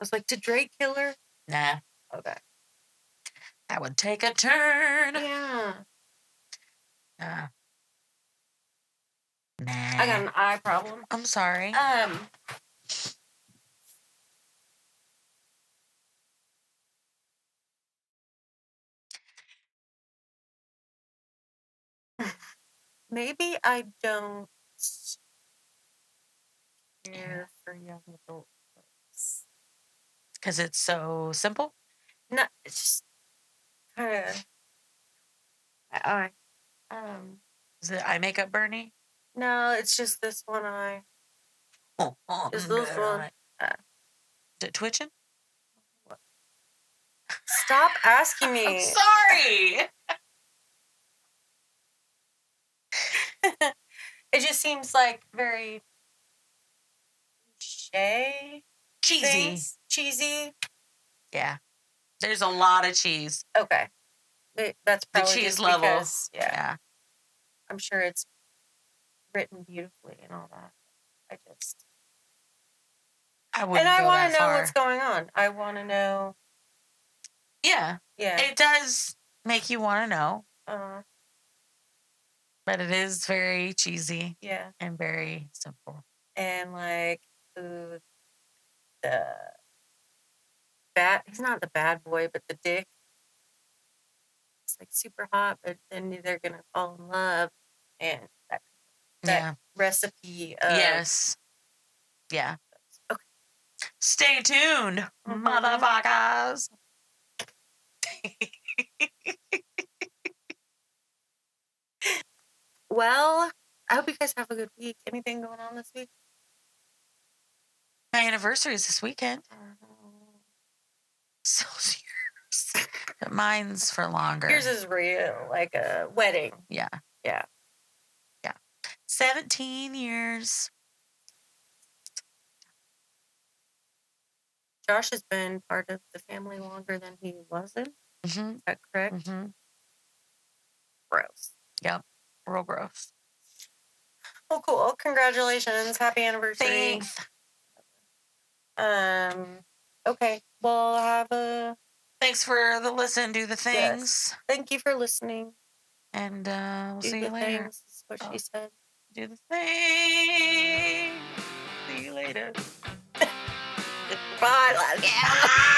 was like, did Drake kill her? Nah. Okay. That would take a turn. Yeah. Nah. I got an eye problem. I'm sorry. Maybe I don't care for young adult books. Because it's so simple? No, it's just kind of my eye. Is it eye makeup, Bernie? No, it's just this one eye. Just this one. Is it twitching? What? Stop asking me. I'm sorry. It just seems like very cheesy. Cheesy. Yeah. There's a lot of cheese. Okay. That's probably the cheese just level. Because, yeah. I'm sure it's written beautifully and all that. I want to know what's going on. I want to know. Yeah. Yeah. It does make you want to know. But it is very cheesy. Yeah. And very simple. And like he's not the bad boy, but the dick. It's like super hot, but then they're gonna fall in love, and that recipe of yes. Yeah. Okay. Stay tuned, motherfuckers. Well, I hope you guys have a good week. Anything going on this week? My anniversary is this weekend. So yours. But mine's for longer. Yours is real, like a wedding. Yeah. Yeah. 17 years. Josh has been part of the family longer than he wasn't. Mm-hmm. Is that correct? Mm-hmm. Gross. Yep. Real gross. Oh, cool. Congratulations. Happy anniversary. Thanks. Okay. Well, have a... Thanks for the listen. Do the things. Yes. Thank you for listening. And we'll see you later. Things is what she said. Do the thing. See you later. Bye. Love you.